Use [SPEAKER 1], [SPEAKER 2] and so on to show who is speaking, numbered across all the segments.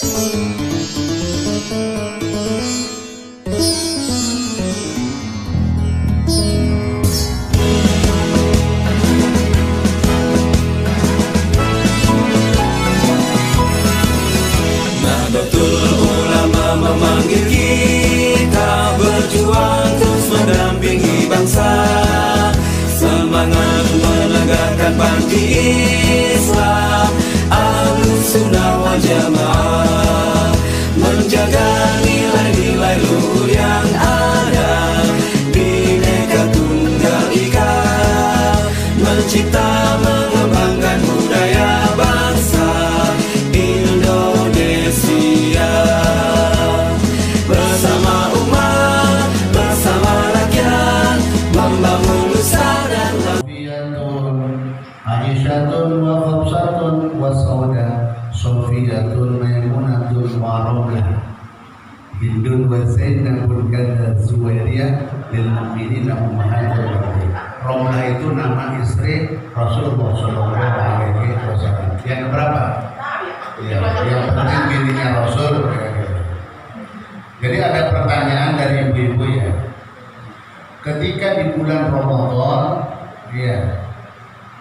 [SPEAKER 1] Nahdlatul Ulama memanggil kita berjuang terus mendampingi bangsa, semangat menegakkan panti Islam, Ahlussunnah wal Jamaah, menjaga nilai-nilai luhur yang ada, Bhinneka Tunggal Ika, mencipta mengembangkan budaya bangsa Indonesia. Bersama umat, bersama rakyat, membangun nusa dan
[SPEAKER 2] Aisyatun wa Hafsatun wa Sauda, Sofiyatun Maimunatun wa Romlah, Hindun wa Zainabun Gada Zuwairiyah lil mu'minina ummahatul mu'minin. Romlah itu nama istri Rasulullah Shallallahu Alaihi Wasallam. Yang berapa? Ya, yang penting bininya Rasul. Jadi ada pertanyaan dari ibu-ibu ya. Ketika di bulan Ramadan, ya,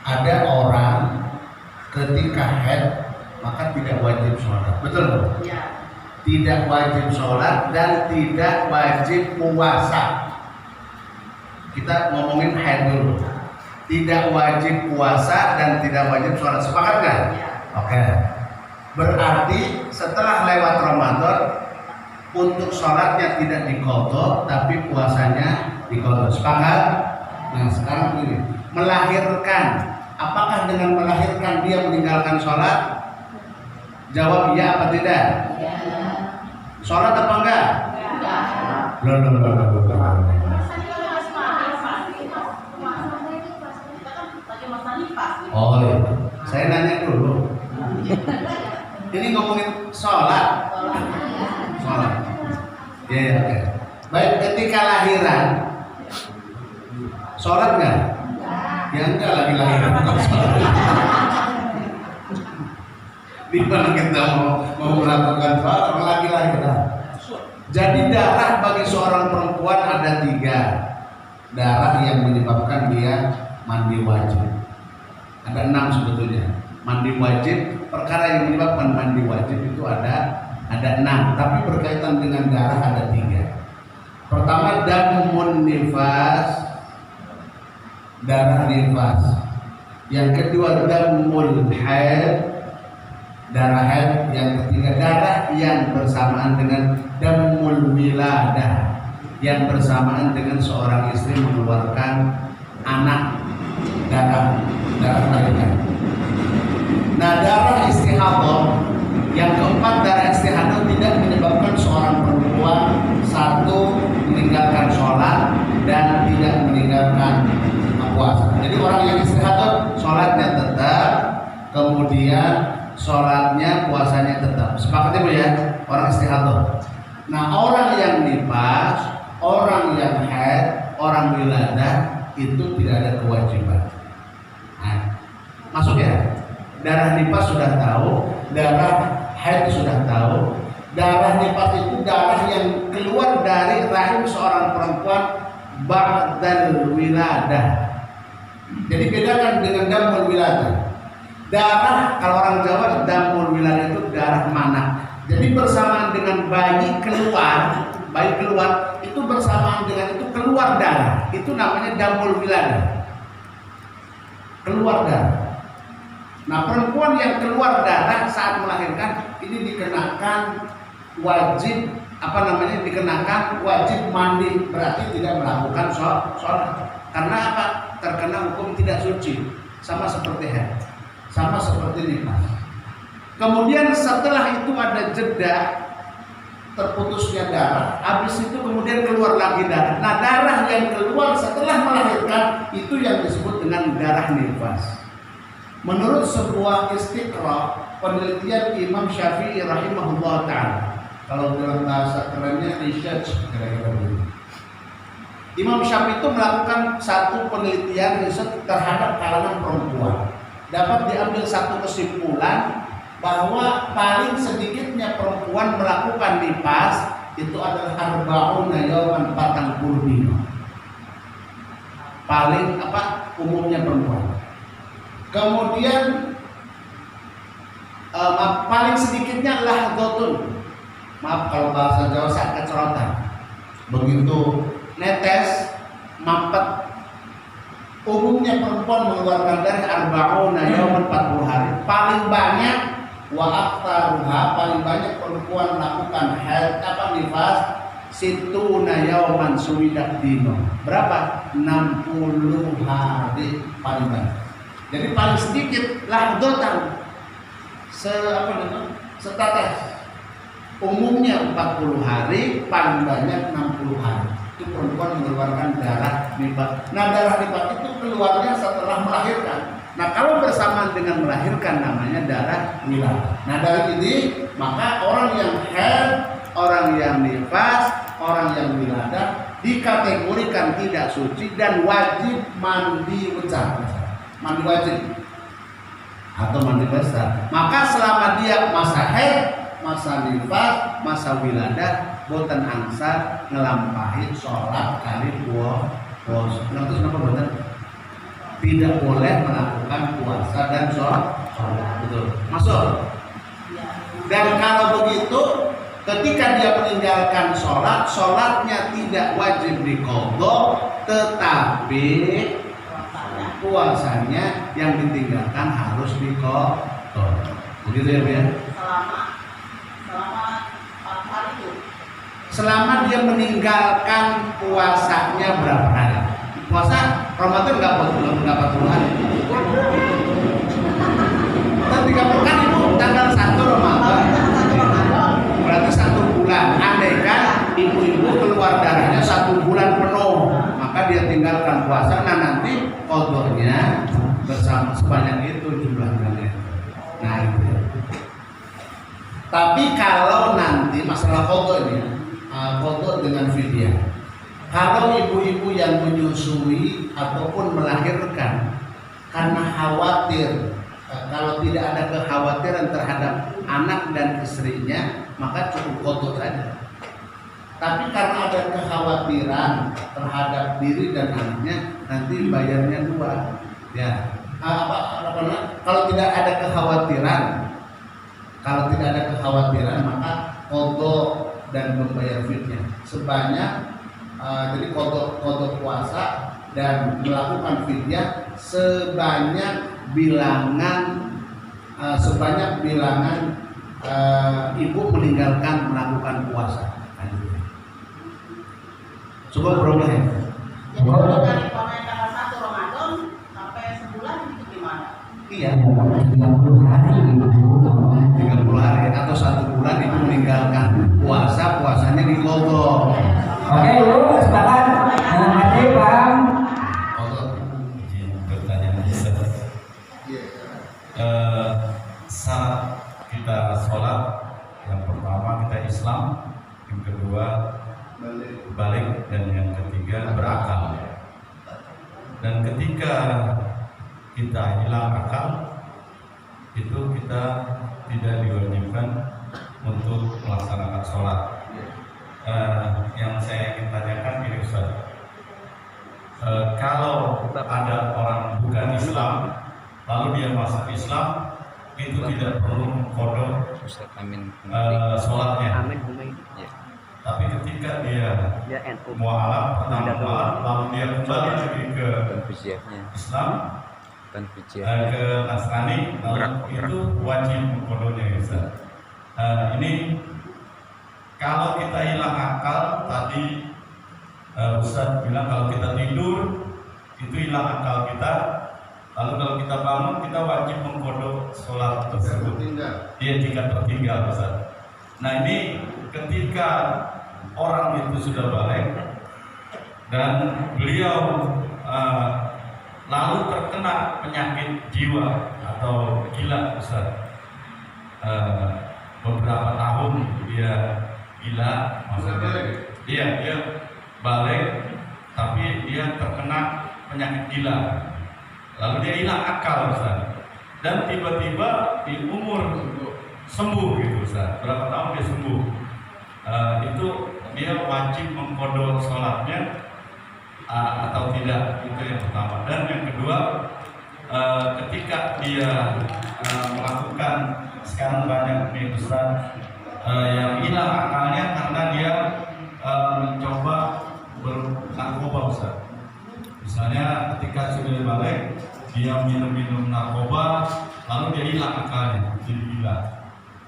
[SPEAKER 2] ada orang ketika haid maka tidak wajib sholat, betul? Ya. Tidak wajib sholat dan tidak wajib puasa. Kita ngomongin haid dulu. Tidak wajib puasa dan tidak wajib sholat. Sepakat nggak? Ya. Oke. Berarti setelah lewat Ramadan, untuk sholatnya tidak diqadha, tapi puasanya diqadha. Sepakat? Nah sekarang ini melahirkan. Apakah dengan melahirkan dia meninggalkan sholat? Jawab iya apa tidak? Ya. Sholat apa enggak? Loh. Oh iya. Saya nanya dulu. Ini ngomongin sholat. Sholat. Ya. Baik, ketika lahiran, sholat enggak? Ya enggak, lagi lahiran. Di mana kita mau melakukan sholat lagi lahiran? Jadi darah bagi seorang perempuan ada 3 darah yang menyebabkan dia mandi wajib. Ada 6 sebetulnya. Mandi wajib, perkara yang menyebabkan mandi wajib itu ada 6, tapi berkaitan dengan darah ada 3. Pertama, damun nifas, darah nifas. Yang kedua, damul haid, darah haid. Yang ketiga, darah yang bersamaan dengan damul wiladah, yang bersamaan dengan seorang istri mengeluarkan anak, darah melahirkan. Nah, darah istihadah yang keempat, darah istihadah tidak menyebabkan seorang perempuan satu meninggalkan sholat dan tidak meninggalkan puasa. Jadi orang yang istihadah sholatnya tetap, kemudian sholatnya puasanya tetap. Sepakat ibu ya, orang istihadah. Nah, orang yang nifas, orang yang haid, orang wiladah itu tidak ada kewajiban. Nah, masuk ya. Darah nifas sudah tahu, darah haid sudah tahu. Darah nifas itu darah yang keluar dari rahim seorang perempuan ba'dal wiladah. Jadi bedakan dengan damul wiladah. Darah, kalau orang Jawa, damul wiladah itu darah manak. Jadi bersamaan dengan bayi keluar itu bersamaan dengan itu keluar darah. Itu namanya damul wiladah. Keluar darah. Nah, perempuan yang keluar darah saat melahirkan ini dikenakan wajib dikenakan wajib mandi, berarti tidak melakukan sholat. Karena apa? Terkena hukum tidak suci, sama seperti haid, sama seperti nifas. Kemudian setelah itu ada jeda terputusnya darah, habis itu kemudian keluar lagi darah. Nah, darah yang keluar setelah melahirkan itu yang disebut dengan darah nifas. Menurut sebuah istiqra, penelitian Imam Syafi'i rahimahullah ta'ala, kalau dalam bahasa kerennya research kira-kira begitu. Imam Syafi'i itu melakukan satu penelitian riset terhadap kalangan perempuan. Dapat diambil satu kesimpulan bahwa paling sedikitnya perempuan melakukan nifas itu adalah arba'una yauman 40 dino. Paling umumnya perempuan. Kemudian paling sedikitnya lahdotun. Maaf kalau bahasa Jawa saya kecorotan. Begitu netes mampet. Umumnya perempuan mengeluarkan darah arba'una yauman 40 hari. Paling banyak wa aktaruha, paling banyak perempuan melakukan haid nifas situna yauman suwidak dino. Berapa? 60 hari paling banyak. Jadi paling sedikit lahdotan setetes. Umumnya 40 hari, paling banyak 60 hari. Itu perempuan mengeluarkan darah nifas. Nah, darah nifas itu keluarnya setelah melahirkan. Nah, kalau bersamaan dengan melahirkan namanya darah wiladah. Nah, dari ini maka orang yang haid, orang yang nifas, orang yang wiladah dikategorikan tidak suci dan wajib mandi besar. Mandi wajib atau mandi besar. Maka selama dia masa haid, masa nifas, masa wiladah, boten angsa ngelampahi sholat kali dua. Terus kenapa boten? Tidak boleh melakukan puasa dan sholat. Betul. Masuk. Dan kalau begitu, ketika dia meninggalkan sholat, sholatnya tidak wajib diqadha, tetapi puasanya yang ditinggalkan harus diqadha. Begitu ya, Bu ya? Selama dia meninggalkan puasanya berapa hari? Puasa Ramadan nggak 40 hari. Dan 30 kan Ibu tanggal 1 Ramadan. Berarti 1 bulan. Andaikan ibu-ibu keluar darahnya 1 bulan penuh, maka dia tinggalkan puasa. Nah, nanti qadhanya bersama sebanyak itu jumlahnya. Nah, itu ya. Tapi kalau nanti masalah qadha ini, qadha dengan fidyah. Kalau ibu-ibu yang menyusui ataupun melahirkan karena khawatir, kalau tidak ada kekhawatiran terhadap anak dan istrinya, maka cukup qadha saja. Tapi karena ada kekhawatiran terhadap diri dan anaknya, nanti bayarnya 2. Ya. Kalau tidak ada kekhawatiran, maka qadha dan membayar fidyah sebanyak. Jadi qadha puasa dan melakukan fidyah sebanyak bilangan ibu meninggalkan melakukan puasa. Coba berapa ya?
[SPEAKER 3] Jadi kalau dari tanggal 1 Ramadan sampai sebulan itu gimana?
[SPEAKER 2] Iya, 30 hari. 30 hari atau 1 bulan ibu meninggalkan puasa, puasanya diqadha.
[SPEAKER 4] Oke, Bu, sepakat. Terima kasih, Bang.
[SPEAKER 5] Saat kita sholat, yang pertama kita Islam, yang kedua balik, dan yang ketiga berakal. Dan ketika kita hilang akal, itu kita tidak diwajibkan untuk melaksanakan sholat. Yang saya ingin tanyakan ini Ustaz, kalau ada orang bukan Islam lalu dia masuk Islam, itu tidak perlu mengqadha sholatnya. Tapi ketika dia mualaf, lalu dia kembali lagi ke Islam, ke Nasrani, lalu itu wajib mengqadhanya Ustaz. Ini kalau kita hilang akal, tadi Ustaz bilang kalau kita tidur itu hilang akal kita, lalu kalau kita bangun kita wajib mengqadha sholat tersebut. Dia jika tertinggal Ustaz. Nah, ini ketika orang itu sudah balik dan beliau lalu terkena penyakit jiwa atau gila Ustaz, beberapa tahun dia gila, maksudnya dia balik tapi dia terkena penyakit gila, lalu dia hilang akal Ustaz. Dan tiba-tiba di umur sembuh gitu Ustaz, berapa tahun dia sembuh, itu dia wajib mengkodok sholatnya atau tidak, itu yang pertama. Dan yang kedua, ketika dia melakukan, sekarang banyak nih Ustaz yang hilang akalnya karena dia mencoba bernarkoba Ustaz. Misalnya ketika sudah balik dia minum narkoba, lalu dia hilang akalnya, jadi gila.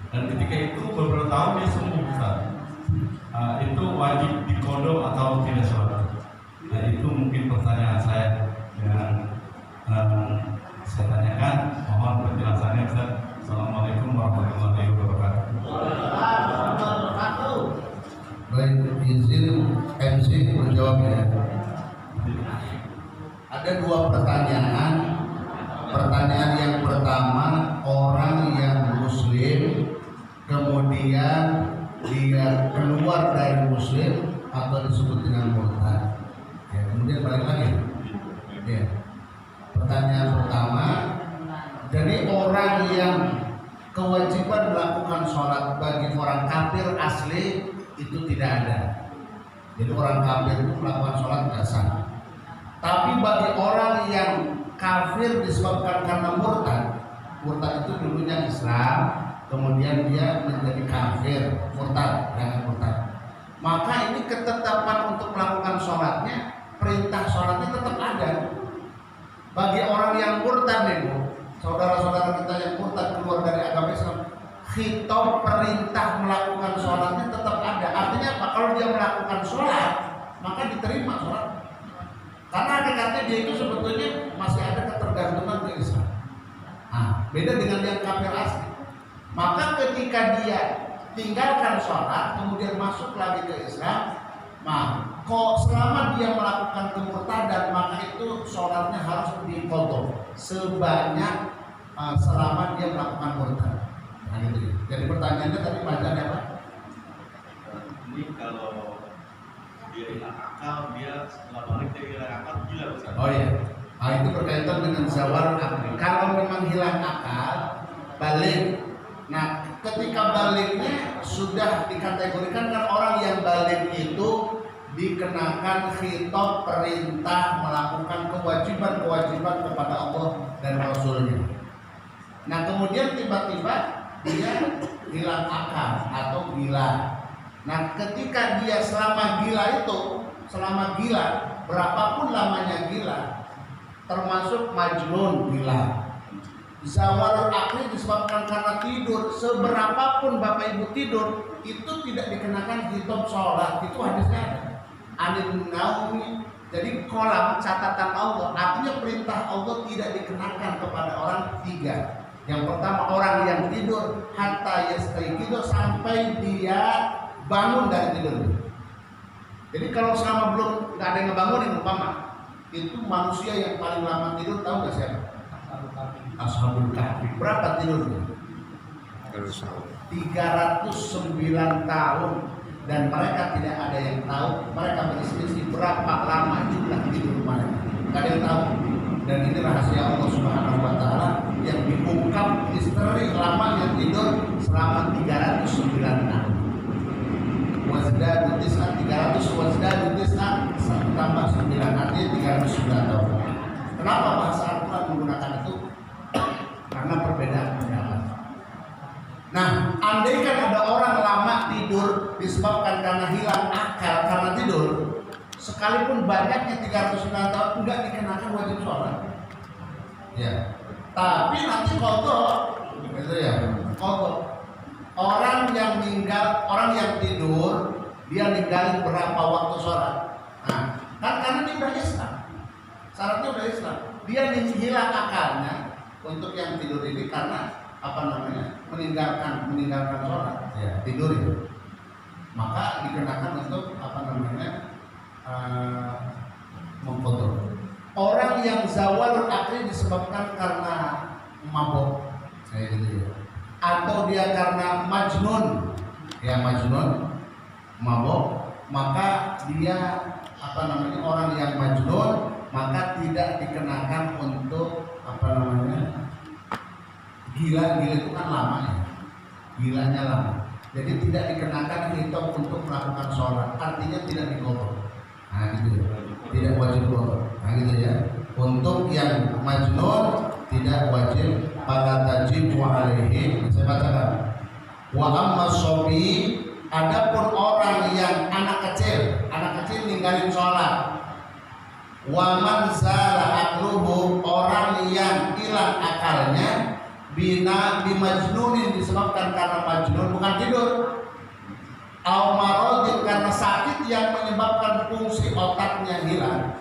[SPEAKER 5] Dan ketika itu beberapa tahun dia sembuh Ustaz. Itu wajib dikodok atau tidak sholat? Nah, itu mungkin pertanyaan saya yang saya tanyakan. Mohon penjelasannya Ustaz. Assalamualaikum warahmatullahi wabarakatuh.
[SPEAKER 2] Baik, izin MC menjawabnya. Ada dua pertanyaan. Pertanyaan yang pertama, orang yang muslim kemudian dia keluar dari muslim atau disebut dengan murtad. Ya, kemudian balik lagi. Ya. Pertanyaan pertama, jadi orang yang kewajiban melakukan sholat bagi orang kafir asli itu tidak ada. Jadi orang kafir itu melakukan sholat tidak sah. Tapi bagi orang yang kafir disebabkan karena murtad, murtad itu dulunya Islam, kemudian dia menjadi kafir, murtad, dengan murtad. Maka ini ketetapan untuk melakukan sholatnya, perintah sholatnya tetap ada. Bagi orang yang murtad nih, saudara-saudara kita yang murtad keluar dari agama Islam, khitab perintah melakukan sholatnya tetap ada. Artinya apa? Kalau dia melakukan sholat, maka diterima sholat. Karena hakikatnya dia itu sebetulnya masih ada ketergantungan ke Islam. Nah, beda dengan yang kafir asli. Maka ketika dia tinggalkan sholat, kemudian masuk lagi ke Islam, kok selama dia melakukan kemurtadan, maka itu sholatnya harus dikodok sebanyak selama dia melakukan murtad. Nah, gitu. Jadi pertanyaannya tadi bacanya apa?
[SPEAKER 5] Ini kalau dia hilang akal, dia setelah balik dia hilang akal, gila Ustaz.
[SPEAKER 2] Oh iya, itu berkaitan dengan zawal akli. Kalau memang hilang akal, balik. Nah, ketika baliknya sudah dikategorikan kan orang yang balik itu dikenakan khitab perintah melakukan kewajiban-kewajiban kepada Allah dan Rasulnya. Nah, kemudian tiba-tiba dia hilang akal atau gila. Nah, ketika dia selama gila, berapapun lamanya gila, termasuk majnun gila, zawal akli disebabkan karena tidur, seberapapun Bapak Ibu tidur, itu tidak dikenakan khitab sholat. Itu hadisnya ada. Anin naumi, jadi kolam catatan Allah, artinya perintah Allah tidak dikenakan kepada orang tiga. Yang pertama, orang yang tidur hatta yastayqidu, sampai dia bangun dari tidur. Jadi kalau selama belum nggak ada yang ngebangunin, umpama itu manusia yang paling lama tidur, tahu nggak siapa? Ashabul Kahfi. Berapa tidurnya? 309 tahun, dan mereka tidak ada yang tahu. Mereka berselisih berapa lama jumlah tidur mereka. Nggak ada yang tahu. Dan ini rahasia Allah Subhanahu Wa Taala yang diungkap misteri lama yang tidur selama 309 tahun. Wazdadu tis'an, 300 wazdadu tis'an tambah 9, artinya 309 tahun. Kenapa bahasa Al-Quran menggunakan itu? Karena perbedaan pendapat. Nah, andaikan ada orang lama tidur disebabkan karena hilang akal karena tidur, sekalipun banyaknya 309 tahun, enggak dikenakan wajib sholat. Ya, tapi nanti kodok, gitu ya, kodok. Orang yang tidur, dia ninggalin berapa waktu sholat. Nah, kan karena dia udah Islam, syaratnya udah Islam, dia hilang akalnya untuk yang tidur ini karena meninggalkan sholat, ya, tidur itu. Maka dikenakan untuk mengkodok. Orang yang zawal akli disebabkan karena mabok, kayak gitu ya. Atau dia karena majnun, mabok, maka dia orang yang majnun, maka tidak dikenakan untuk gila itu kan lamanya. gilanya lama. Jadi tidak dikenakan hitam untuk melakukan sholat, artinya tidak diqadha. Nah gitu, tidak wajib qadha. Nah gitu ya. Untuk yang majnun tidak wajib, pada tajib wa alaihi. Saya bacakan. Wa amma sobi, adapun orang yang anak kecil ninggalin sholat. Wa man zala aqluhu, orang yang hilang akalnya, bina bimajnunin, disebabkan karena majnun, bukan tidur. Au maradin, karena sakit yang menyebabkan fungsi otaknya hilang.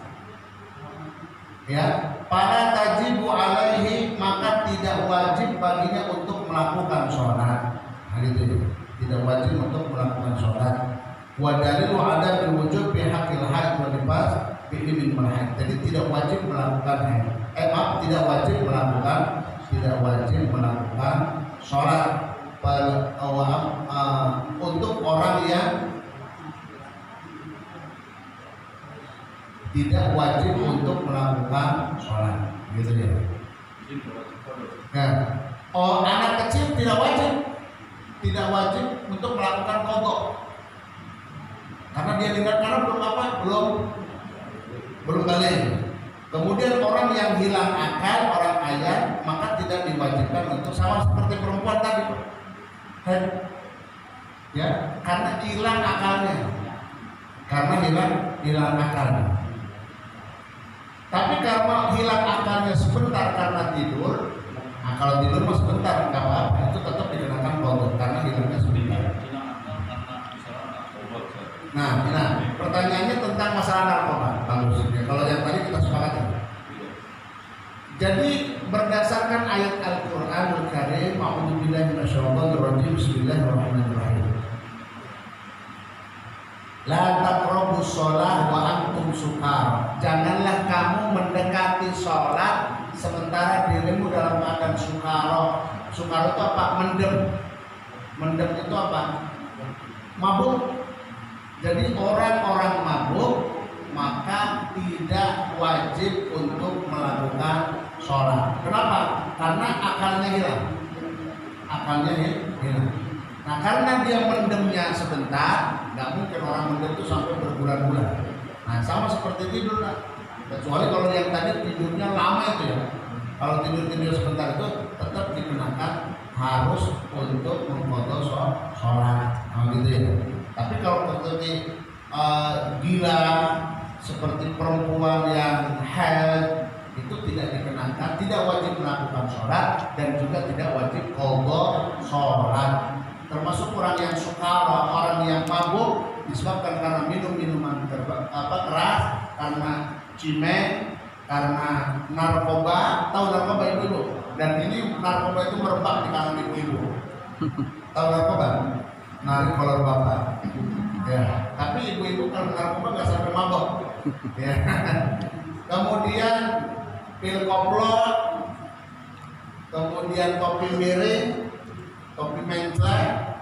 [SPEAKER 2] Ya, para tajibu alaihi, maka tidak wajib baginya untuk melakukan sholat. Nah, gitu ya. Tidak wajib untuk melakukan sholat. Wa dalilu ada bil wujub bi haqqil haid wa nifas bi min haid. Jadi tidak wajib melakukan haid. Tidak wajib melakukan sholat untuk orang yang tidak wajib untuk melakukan sholat, gitu ya. Nah, anak kecil tidak wajib untuk melakukan qadha, karena dia dengar karena belum balik. Kemudian orang yang hilang akal, orang ayat, maka tidak diwajibkan untuk, sama seperti perempuan tadi, ya, karena hilang akalnya, hilang akalnya. Tapi kalau hilang akalnya sebentar karena tidur, nah kalau tidur mah sebentar nggak apa-apa, itu tetap dikenakan qadha karena hilangnya sebentar. Nah, pertanyaannya tentang masalah narkoba, bagus. Ya, kalau yang tadi kita sepakati. Jadi berdasarkan ayat Al-Qur'anul Karim, a'udzubillahi minasyaitonirrajim, bismillahirrahmanirrahim. La taqrabus shalah wa antum sukar. Janganlah kamu mendekati sholat sementara dirimu dalam keadaan sukaro. Sukaro itu apa? Mendem itu apa? Mabuk. Jadi orang-orang mabuk maka tidak wajib untuk melakukan sholat. Kenapa? Karena akalnya hilang. Nah, karena dia mendemnya sebentar, nggak mungkin orang mendem itu sampai berbulan-bulan. Nah, sama seperti tidur lah. Kecuali kalau yang tadi tidurnya lama itu ya. Kalau tidur sebentar itu tetap dikenakan harus untuk mengqadha sholat. Nah, gitu ya. Tapi kalau seperti gila, seperti perempuan yang haid, itu tidak dikenakan, tidak wajib melakukan sholat dan juga tidak wajib qadha sholat. Termasuk orang yang sukara, orang yang mabuk disebabkan karena minum minuman keras, karena cimeng, karena narkoba. Tahu narkoba ibu-ibu? Dan ini narkoba itu merebak di kalangan ibu-ibu. Tahu narkoba? Narik kolor bapak. Ya, tapi ibu-ibu kalau narkoba nggak sampai mabok. Ya. Kemudian pil koplo, kemudian kopi miring, kopi mencret,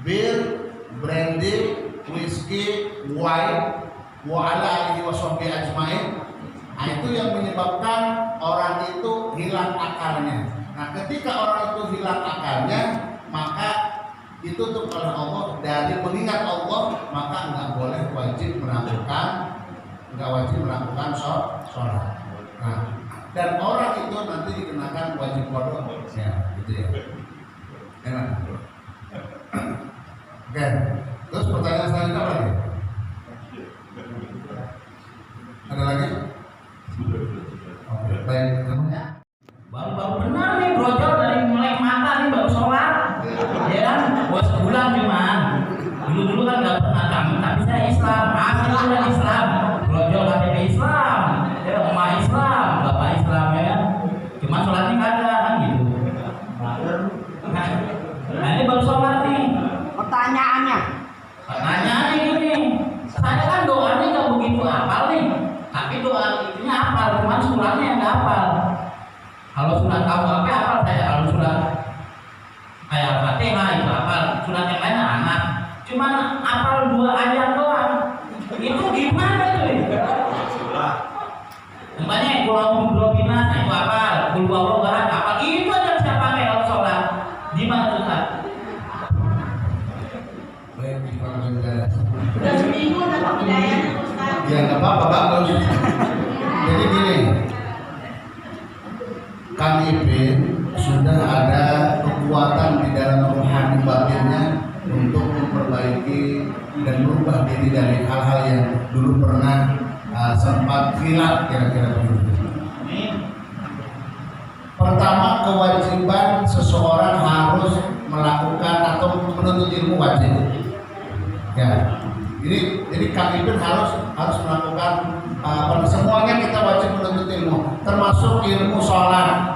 [SPEAKER 2] bir, brandy, whisky, wine, wa ala alihi washabihi ajmain. Nah, itu yang menyebabkan orang itu hilang akalnya. Nah, ketika orang itu hilang akalnya, maka ditutup oleh Allah dari mengingat Allah, maka nggak wajib melakukan sholat. Nah, dan orang itu nanti dikenakan wajib qadha, ya, gitu ya. Enak. Oke. Terus pertanyaan selanjutnya apa lagi? Ada lagi? Oke, baik.
[SPEAKER 4] Baru benar nih brojol dari mulai mata nih baru sholat. Ya kan, buat sebulan cuman. Dulu kan nggak pernah kami, tapi saya Islam. Akhirnya Islam. Brojol KTP Islam, ya emak Islam, bapak Islam ya kan. Cuma sholatnya kagak kan gitu. Nah ini baru sholat nih. Pertanyaannya gini, saya kan doanya nggak begitu hafal nih, tapi doa itunya hafal, cuma suratnya yang nggak hafal. Kalau surat KUHP hafal saya, kalau surat kayak Al-Fatihah itu hafal, surat yang lain anak, cuma hafal 2 ayat doang. Itu gimana tuh? Tempatnya kalau Robina itu hafal, Qul huwallahu ahad hafal, itu aja bisa pakai kalau sholat. Gimana tuh Ustaz?
[SPEAKER 3] Udah seminggu dapat hidayahnya Ustaz.
[SPEAKER 2] Ya nggak apa-apa, bagus. Jadi gini, Kang Ipin sudah ada kekuatan di dalam rohani batinnya untuk memperbaiki dan merubah diri dari hal-hal yang dulu pernah sempat hilang, kira-kira begitu. Pertama, kewajiban seseorang harus melakukan atau menuntut ilmu wajib. Ya, jadi Kang Ipin harus melakukan semuanya kita wajib menuntut ilmu, termasuk ilmu sholat.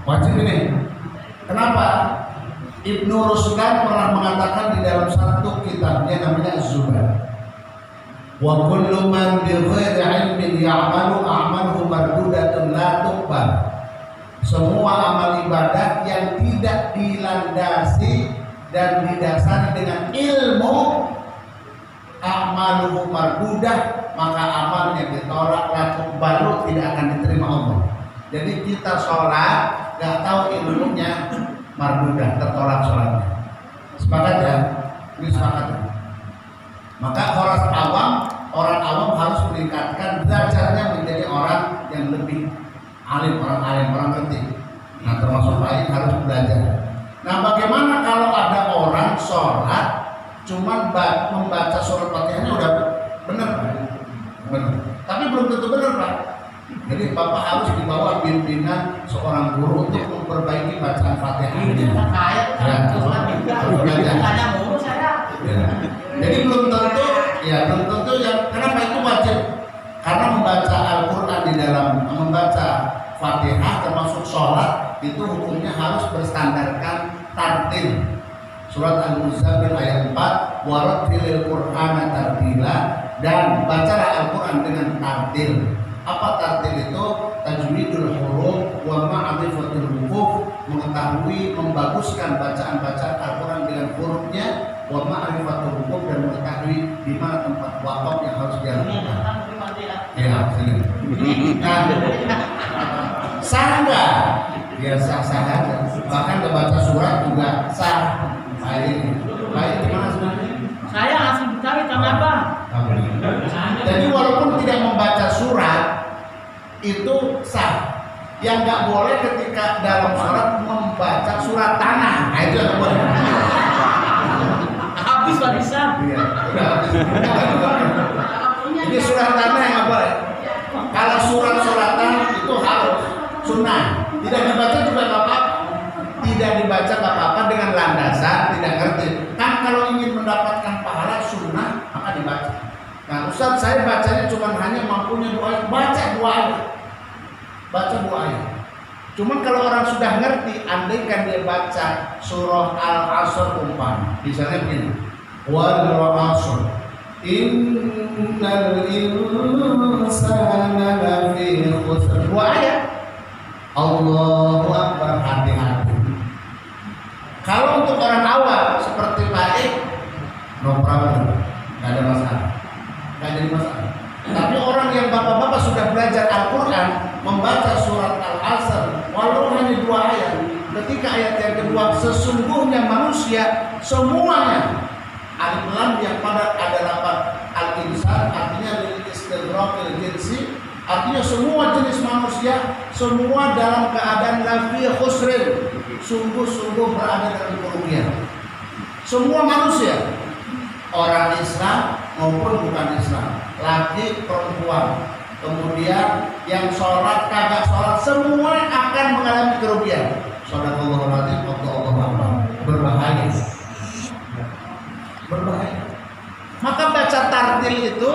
[SPEAKER 2] Wajib ini. Kenapa? Ibnu Rusdan pernah mengatakan di dalam satu kitabnya namanya Az-Zuhad. Wa kullu man bi ghairi ilmin ya'malu a'maluhu mardudatun la tuqbal. Semua amal ibadah yang tidak dilandasi dan didasari dengan ilmu, a'maluhu mardudah, maka amalnya ditolak, la tuqbalu, tidak akan diterima Allah. Jadi kita sholat nggak tahu ilmunya, mardudah, tertolak sholatnya. Sepakat ya? Ini sepakat ya? Maka orang awam harus meningkatkan derajatnya menjadi orang yang lebih alim, orang ngerti. Nah, termasuk baik harus belajar. Nah, bagaimana kalau ada orang sholat cuman membaca surat Fatihahnya udah benar, benar, tapi belum tentu benar, Pak. Jadi Bapak harus dibawa bimbingan seorang guru untuk memperbaiki bacaan Fatihah ini. Harus belajar. Ya. Jadi belum tentu yang kenapa itu wajib? Karena membaca Al-Quran di dalam membaca Fatihah termasuk sholat itu hukumnya harus berstandarkan tartil. Surat Al-Muzammil ayat 4, warattilil Qur'ana tartila, dan bacalah Al-Quran dengan tartil. Apa tartil itu? Tajwidul huruf wa ma'rifatul huruf, mengetahui, membaguskan bacaan-bacaan Al-Quran dengan hurufnya, wa ma'rifatul huruf, dan mengetahui di mana tempat waqaf yang harus dilakukan. Ya, sini. Nah, sah nggak? Ya sah-sah aja. Bahkan membaca surat juga sah. Baik gimana sebenarnya?
[SPEAKER 4] Saya asli Betawi, kenapa?
[SPEAKER 2] Jadi walaupun tidak membaca surat itu sah. Yang nggak boleh ketika dalam sholat membaca surat tanah. Nah, itu yang boleh.
[SPEAKER 4] Habis Pak.
[SPEAKER 2] Iya, ini surat tanah yang nggak boleh. Kalau surat-suratan itu harus sunnah. Tidak dibaca juga nggak apa-apa. Tidak dibaca nggak apa-apa dengan landasan tidak ngerti. Kan kalau ingin mendapatkan pahala sunnah maka dibaca. Nah, Ustaz, saya bacanya cuma hanya mampunya 2 ayat. Baca 2 ayat. Baca 2 ayat. Cuman kalau orang sudah ngerti, andaikan dia baca surah Al-Asr umpama, misalnya begini, wal 'ashr innal insana lafi khusr. 2 ayat. Allahu Akbar, hati-hati. Kalau untuk orang awam seperti baik, no problem, nggak ada masalah, nggak jadi masalah. Tapi orang yang bapak-bapak sudah belajar Al-Quran, membaca surat Al-Asr, walau hanya 2 ayat, ketika ayat yang kedua, sesungguhnya manusia semuanya, alif lam yang pada ada lapan al-insan, artinya lil istighraqil jinsi, artinya semua jenis manusia, semua dalam keadaan lafi khusrin, sungguh-sungguh berada dalam kerugian. Semua manusia, orang Islam maupun bukan Islam, laki perempuan, kemudian yang sholat kagak sholat, semua akan mengalami kerugian. Shadaqallahul adzim, Allahu akbar. Berbahaya. Maka baca tartil itu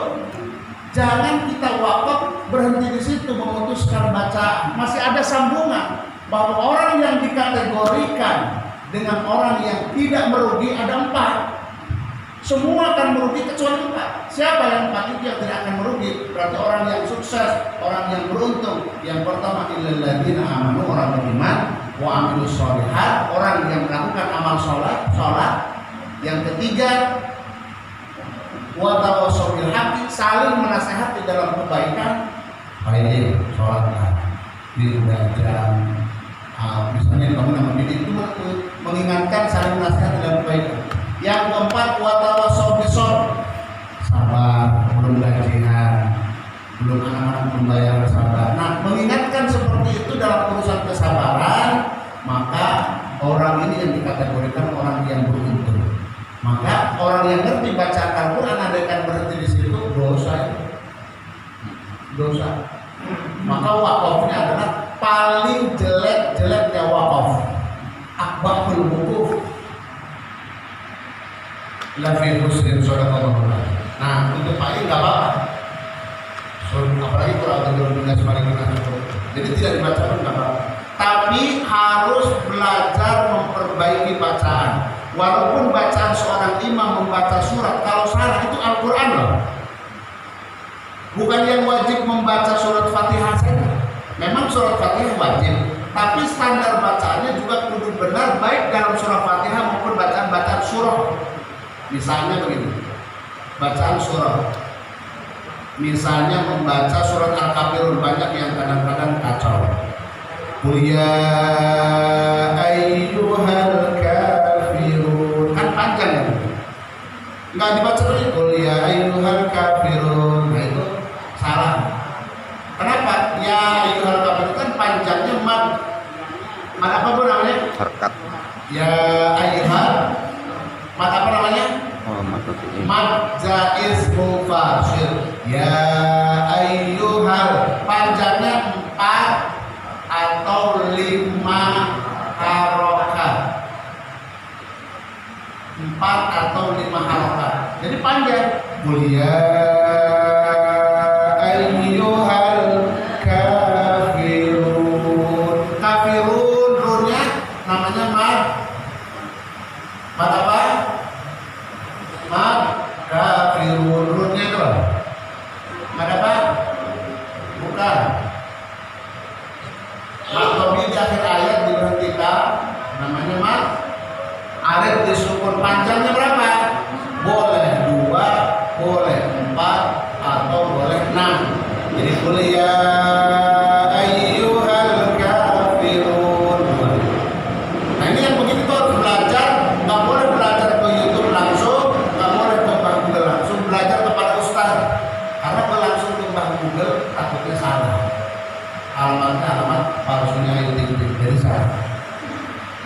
[SPEAKER 2] jangan kita wakaf berhenti di situ memutuskan bacaan. Masih ada sambungan bahwa orang yang dikategorikan dengan orang yang tidak merugi ada 4. Semua akan merugi kecuali 4. Siapa yang 4 itu yang tidak akan merugi? Berarti orang yang sukses, orang yang beruntung. Yang pertama illal ladzina amanu, orang beriman, wa amilus sholihat, orang yang melakukan amal sholat. Yang ketiga wa tawassaw bil haqqi, saling menasehati dalam kebaikan. Baik, sholatlah di jam. Misalnya kamu nama itu mengingatkan, saling menasehati dalam kebaikan. Yang keempat wa tawassaw bis sabr, amanat membayar sabar. Nah, mengingatkan seperti itu dalam urusan kesabaran, maka orang ini yang dikategorikan orang yang beruntung. Maka orang yang ngerti bacaan Al-Quran andaikan berhenti di situ dosa. Maka wakafnya adalah paling jelek-jeleknya wakaf. Akbahul wukuf lafi husnin sadaqallahu. Nah, untuk Pak ini nggak apa-apa. Apalagi kalau ada dunia sebagaimana itu. Jadi tidak dibaca pun nggak apa-apa. Tapi harus belajar memperbaiki bacaan. Walaupun bacaan seorang imam membaca surat, kalau salah itu Al-Quran loh. Bukan yang wajib membaca surat Fatihah saja. Memang surat Fatihah wajib, tapi standar bacaannya juga kudu benar baik dalam surat Fatihah maupun bacaan-bacaan surah. Misalnya begini, bacaan surah. Misalnya membaca surat Al-Kafirun, banyak yang kadang-kadang kacau. Qul ya ayyuhal kafirun, kan panjang ya. Nggak dibaca lagi Qul ya ayyuhal kafirun. Nah itu salah. Kenapa? Ya ayyuhal kafirun kan panjangnya mad apa bu namanya?
[SPEAKER 6] Harkat.
[SPEAKER 2] Ya ayyuhal mad apa namanya? Mad jaiz mufassir. Ya ayyuhal panjangnya 4 atau 5 harokat. 4 atau 5 harokat. Jadi panjang. Mulia ayyuhal kafirun. Kafirun runnya namanya mad. Mad apa? Mad kafirun runnya itu. Mad apa? Bukan. Matobi di akhir ayat diberhentikan, namanya mad. Alif disukun, panjangnya berapa? Boleh 2, boleh 4, atau boleh 6. Jadi boleh ya ayyuhal kafirun. Nah ini yang begitu tuh harus belajar. Nggak boleh belajar ke YouTube langsung, nggak boleh ke Mbah Google langsung, belajar kepada ustaz. Karena kalau langsung ke Mbah Google takutnya salah. Alamatnya alamat palsunya itu dari salah.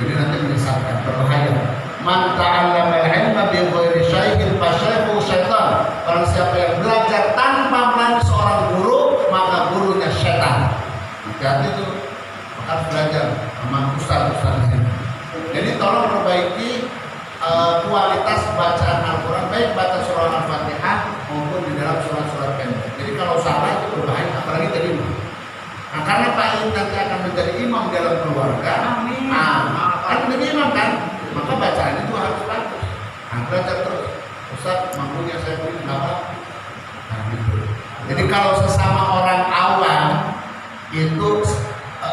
[SPEAKER 2] Jadi nanti menyesatkan, berbahaya. Man ta'allama al-ilma bi ghairi syaikhin fa syaikhu syaitan. Kalau siapa yang belajar tanpa melalui seorang guru, maka gurunya setan. Hati-hati itu, harus belajar sama ustaz-ustaz ini. Jadi tolong perbaiki kualitas bacaan Al-Quran, baik baca surah Al-Fatihah maupun di dalam surat-surat pendek. Jadi kalau salah itu berbahaya, apalagi jadi imam. Nah, karena Pak ini nanti akan menjadi imam dalam keluarga, kan menjadi imam kan, maka bacaan itu harus bagus. Nah, belajar terus. Ustaz, mampunya saya beri kenapa? Nah, gitu. Jadi kalau sesama orang awam itu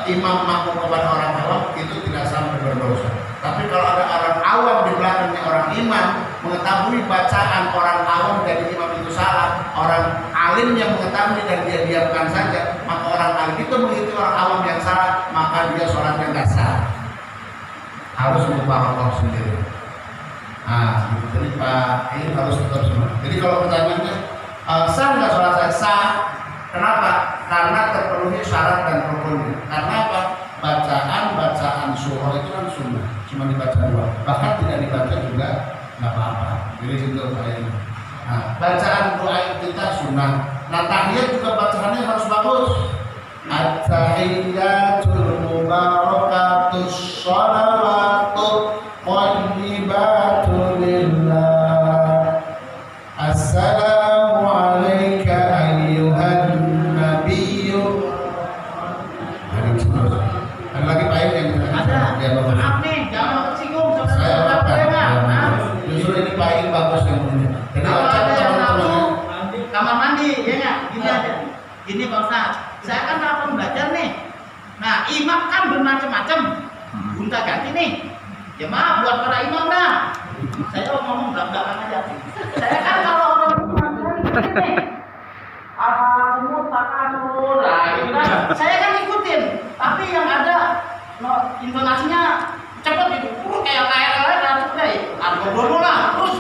[SPEAKER 2] imam makmum kepada orang awam itu tidak sampai berdosa. Tapi kalau ada orang awam di belakangnya orang imam, mengetahui bacaan orang awam dari imam itu salah, orang alim yang mengetahui dan dia diamkan saja, maka orang alim itu mengikuti orang awam yang salah, maka dia sholatnya nggak sah. Harus mubarakah sendiri. Nah, jadi Pak ini harus tetap semua. Jadi kalau pertanyaannya sah nggak sholat saya? Sah. Kenapa? Karena terpenuhi syarat dan rukunnya. Karena apa? Bacaan surah itu kan sunnah, cuma dibaca 2. Bahkan tidak dibaca juga nggak apa-apa. Jadi itu Pak ini. Nah, bacaan doa kita sunnah. Nah, tahiyat juga bacaannya harus bagus. At-tahiyyatul mubarakatus shalawatu thayyibatu lillah. Assalamu alayka ayyuhan nabiyyu. Ada lagi Pak yang
[SPEAKER 4] Ada. Maaf nih, jangan tersinggung.
[SPEAKER 2] saya apa? Justru ini Pak ini bagus yang punya. Jadi
[SPEAKER 4] Kalau ada yang
[SPEAKER 2] teman-teman
[SPEAKER 4] tahu kamar mandi, ya nggak? Gini aja. Gini Pak Ustaz, saya kan telepon belajar nih. Nah, imam kan bermacam-macam. Gunta ganti nih. Ya maaf buat para imam dah. Saya ngomong belakang aja. Saya kan kalau orang nih, Al-Mutakasur, nah gitu kan. Saya kan ikutin, tapi yang ada intonasinya cepet gitu, kayak dulu lah, terus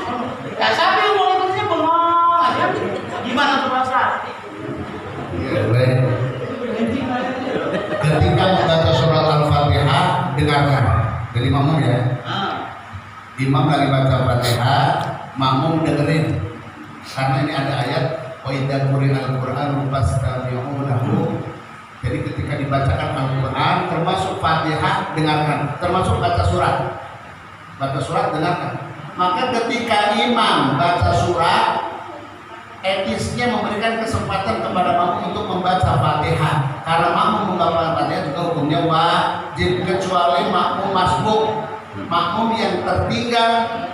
[SPEAKER 4] ya saya bingung intonasinya bengong aja. Gimana tuh Pak Ustaz?
[SPEAKER 2] ya, dengarkan. Jadi makmum ya. Imam lagi baca Fatihah, makmum dengerin. Karena ini ada ayat wa idza quri'al Qur'anu fastami'u lahu. Jadi ketika dibacakan Al-Qur'an termasuk Fatihah dengarkan, termasuk baca surat. Baca surat dengarkan. Maka ketika imam baca surat, etisnya memberikan kesempatan kepada makmum untuk membaca Fatihah. Karena makmum membaca Fatihah juga hukumnya wajib, kecuali makmum masbuk, makmum yang tertinggal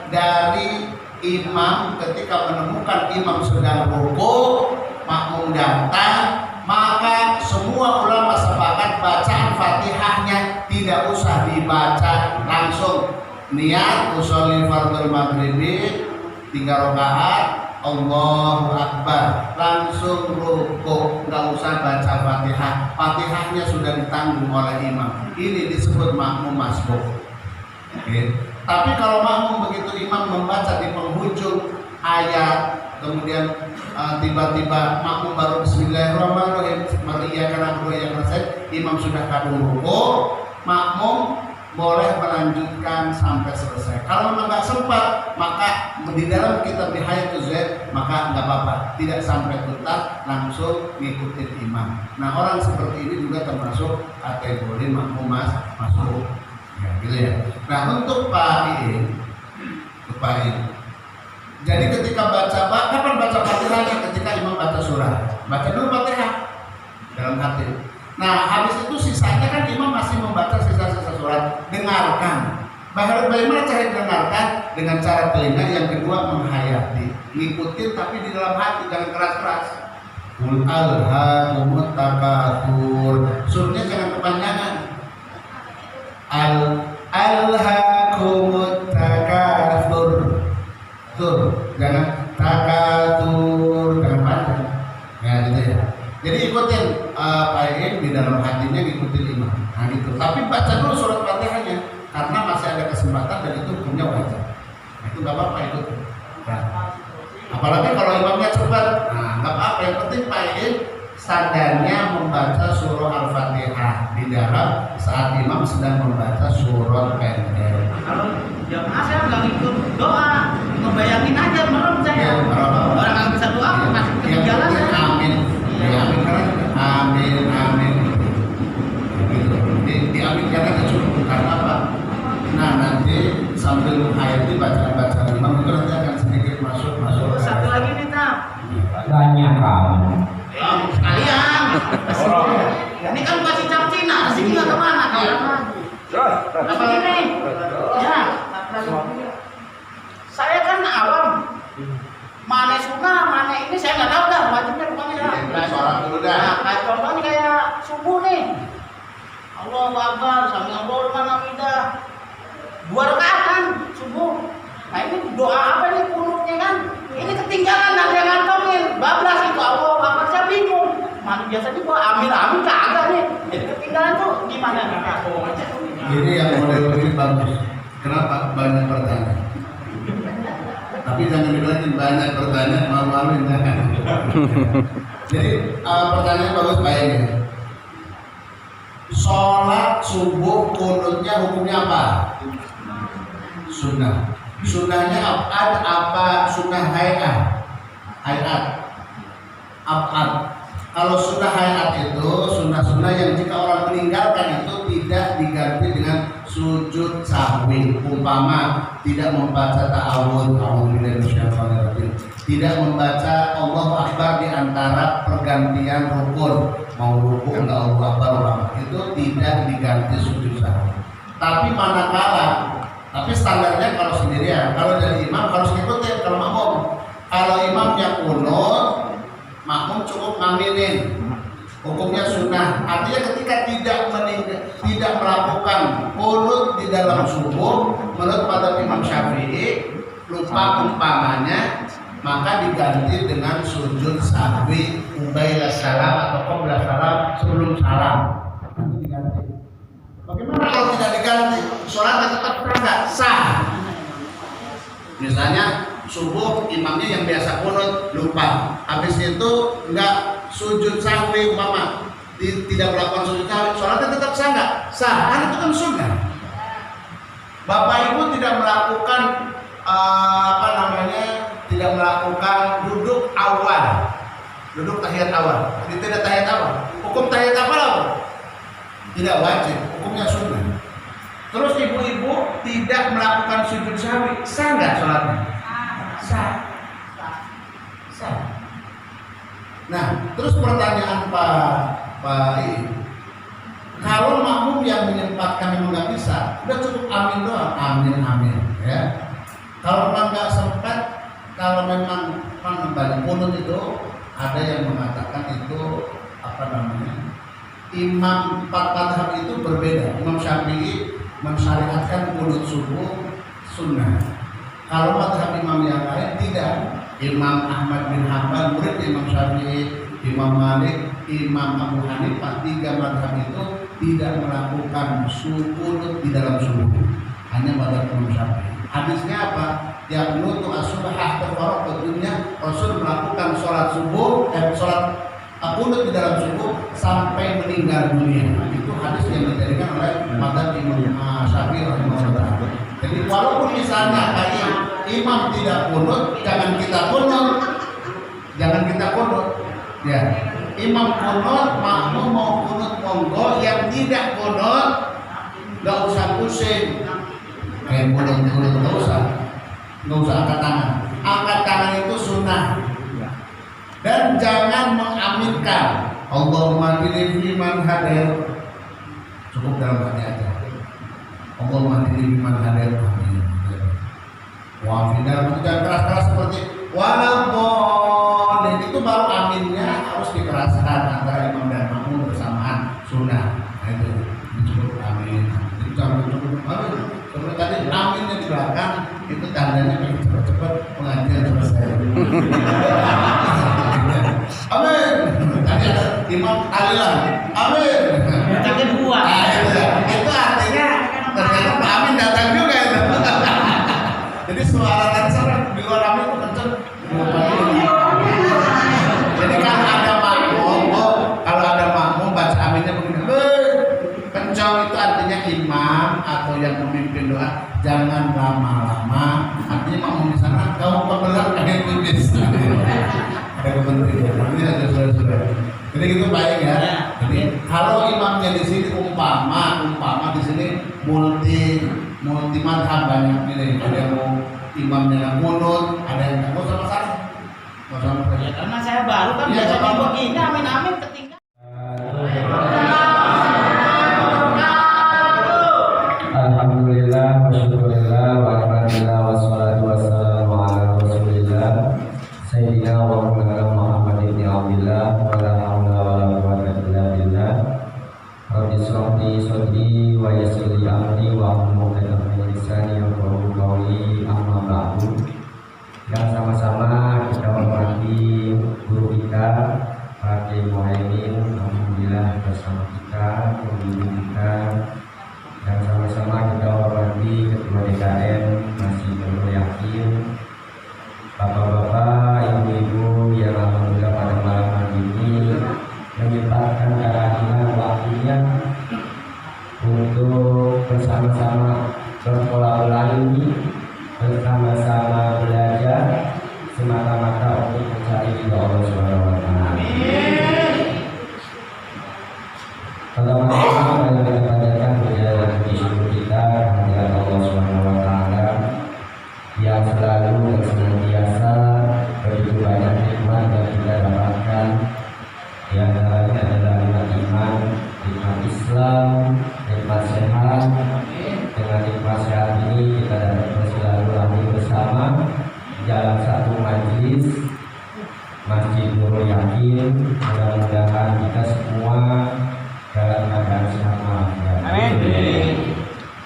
[SPEAKER 2] dari imam ketika menemukan imam sedang rukuk, makmum datang, maka semua ulama sepakat bacaan Fatihahnya tidak usah dibaca langsung. Niat usolli fardhu maghribi 3 rakaat, Allahu Akbar, langsung rukuk, nggak usah baca Fatihah. Fatihahnya sudah ditanggung oleh imam. Ini disebut makmum masbuk. Oke. Tapi kalau makmum begitu imam membaca di penghujung ayat, kemudian tiba-tiba makmum baru Bismillahirrahmanirrahim, Maria karena imam sudah kadung rukuk, makmum boleh melanjutkan sampai selesai. Kalau memang nggak sempat, maka di dalam kitab Nihayatul Zaid, maka nggak apa-apa, tidak sampai tuntas, langsung ngikutin imam. Nah, orang seperti ini juga termasuk kategori makmum masuk. Ya, gitu ya. Nah, untuk Pak Iin, jadi ketika kapan baca Fatihahnya? Ketika imam baca surah, baca dulu Fatihah dalam hati. Nah, habis itu sisanya kan imam masih membaca sisa-sisa surat, dengarkan. Bagaimana cara dengarkan? Dengan cara telinga, yang kedua menghayati, ngikutin tapi di dalam hati, jangan keras-keras. Qul alhaakumut takatsur, surnya jangan kepanjangan. Alhaakumut takatsur, jangan takatsur, jangan panjang. Ya gitu ya. Jadi ikutin Pak Iin di dalam hatinya, ngikutin imam. Nah gitu. Tapi baca dulu surat Fatihahnya karena masih ada kesempatan dan itu hukumnya wajib. Nah, itu nggak apa-apa ikut. Nah, apalagi kalau imamnya cepat, nah nggak apa-apa. Yang penting Pak Iin sadarnya membaca surah Al-Fatihah di dalam saat imam sedang membaca surat pendek.
[SPEAKER 4] Kalau jamaah saya nggak ikut doa, ngebayangin aja merem saya. Orang nggak bisa doa, masih ketinggalan ya.
[SPEAKER 2] Amin. Ya, amin. Diaminkan aja cukup. Karena apa? Nah, nanti sambil menghayati bacaan imam itu nanti akan sedikit masuk.
[SPEAKER 4] Satu lagi nih, Tak.
[SPEAKER 6] Banyak kamu.
[SPEAKER 4] Sekalian. Ini kan kasih cap Cina, sini nggak kemana kalau apa ini? Ya. Saya kan awam. Mana sunnah, mana ini saya nggak tahu dah, wajibnya rupanya dah.
[SPEAKER 2] Nah, sholat dulu dah.
[SPEAKER 4] Nah, kayak contohnya kayak subuh nih. Allahu Akbar, sami Allahu liman hamidah. 2 rakaat kan subuh. Nah, ini doa apa nih kunutnya kan? Ini ketinggalan, ada yang ngantongin. Bablas itu Allahu Akbar, saya bingung. Mana biasanya gua amin kagak nih. Jadi ketinggalan tuh gimana?
[SPEAKER 2] Ini yang model ini bagus. Kenapa? Banyak pertanyaan. Tapi jangan dibilangin banyak pertanyaan, malu-maluin jangan. Jadi pertanyaan bagus baik. Sholat subuh kunutnya hukumnya apa? Sunnah. Sunnahnya apa? Sunnah hayat. Abad. Kalau sunnah hayat itu sunnah-sunnah yang jika orang meninggalkan itu tidak diganti dengan sujud sahwi. Umpama tidak membaca ta'awudz, tidak membaca Allahu Akbar di antara pergantian rukun, mau rukun enggak Allahu Akbar, itu tidak diganti sujud sahwi. Tapi tapi standarnya kalau sendirian, kalau jadi imam harus ngikutin. Kalau makmum, kalau imamnya kunut, makmum cukup ngaminin. Hukumnya sunnah. Artinya ketika tidak melakukan kunut di dalam subuh, menurut pada Imam Syafi'i, lupa umpamanya, maka diganti dengan sujud sahwi ubaila salam atau qabla salam, sebelum salam. Nanti diganti. Bagaimana kalau tidak diganti? Sholatnya tetap sah. Misalnya subuh imamnya yang biasa kunut lupa, habis itu enggak sujud sahwi umpama tidak melakukan sujud sahwi, sholatnya tetap sah nggak? Sah, kan itu kan sunnah. Bapak Ibu tidak melakukan tidak melakukan duduk awal, duduk tahiyat awal. Jadi tidak tahiyat awal. Hukum tahiyat awal tidak wajib, hukumnya sunnah. Terus ibu-ibu tidak melakukan sujud sahwi, sah nggak sholatnya? Sah. Nah, terus pertanyaan Pak I, kalau makmum yang menyempatkan memang nggak bisa, udah cukup amin doang, amin ya. Kalau memang nggak sempat, kalau memang banyak kunut itu ada yang mengatakan itu imam 4 mazhab itu berbeda. Imam Syafi'i mensyariatkan kunut subuh sunnah. Kalau mazhab imam yang lain tidak. Imam Ahmad bin Hanbal murid Imam Syafi'i, Imam Malik, Imam Abu Hanifah, 3 mazhab itu tidak melakukan kunut di dalam subuh. Hanya mazhab Imam Syafi'i. Hadisnya apa? Yang menutup as-subhah terfaraq dunia, Rasul melakukan sholat subuh, sholat kunut di dalam subuh sampai meninggal dunia. Itu hadis yang dijadikan oleh mazhab Imam Syafi'i rahimahullah. Jadi walaupun misalnya imam tidak kunut, jangan kita kunut. Ya, imam kunut, makmum mau kunut monggo, yang tidak kunut nggak usah pusing. Kayak kunut nggak usah angkat tangan. Angkat tangan itu sunnah. Dan jangan mengaminkan Allahumma hdini fiman hadair. Cukup dalam hati aja. Allahumma hdini fiman hadair. Amin. Wafidah, jangan keras-keras seperti waladhdallin. Itu baru aminnya harus dikeraskan antara imam dan makmum bersamaan, sunnah. Nah, itu cukup amin. Itu jangan cukup amin. Seperti tadi aminnya di belakang itu tandanya cepat-cepat pengajian selesai. Amin. Tadi ada imam alilan. Amin.
[SPEAKER 4] Yang kedua.
[SPEAKER 2] Itu artinya ternyata Pak Amin datang juga itu. Jadi suara tadi sampai di luar amin itu kenceng. Jadi kalau ada makmum baca aminnya begini, kencang, itu artinya imam atau yang memimpin doa jangan lama-lama. Artinya makmum di sana kamu pembelar kayak pipis. Ada kepentingan. Ini ada suara-suara. Jadi itu baik ya. Jadi kalau imamnya di sini umpama di sini multi mazhab banyak ini. Ada yang mau imamnya kunut, ada yang mau sama-sama.
[SPEAKER 4] Ya, karena saya baru kan biasanya begini amin ketinggalan.
[SPEAKER 6] Alhamdulillah, wasyukurillah, walhamdulillah, wassalatu wassalamu ala rasulillah Sayyidina wa maulana Muhammad ibn Abdillah wa la hawla wa la quwwata illa billah. Rabbi shrah li sadri wa yassir li amri wa hlul 'uqdatam min lisani yafqahu qawli. Amma ba'du. Yang sama-sama kita hormati guru kita Pak Kiai Muhaimin, alhamdulillah bersama kita, pembimbing kita. Dan sama-sama kita hormati Ketua DKM Masjid Nurul Yakin, bapak-bapak, ibu-ibu yang alhamdulillah pada malam hari ini menyempatkan kehadiran waktunya untuk bersama-sama berkolaborasi, bersama-sama belajar semata-mata untuk mencari ridho Allah Subhanahu wa taala. Pertama-tama yang kita panjatkan puja puji syukur kita kehadirat Allah Subhanahu wa taala yang selalu dan senantiasa begitu banyak nikmat yang kita dapatkan. Di antaranya adalah nikmat iman, nikmat Islam, nikmat sehat. Dengan nikmat sehat ini kita dapat bersilaturahmi bersama dalam satu majlis Masjid Nurul Yakin. Mudah-mudahan kita semua dalam keadaan sehat walafiat. Amin.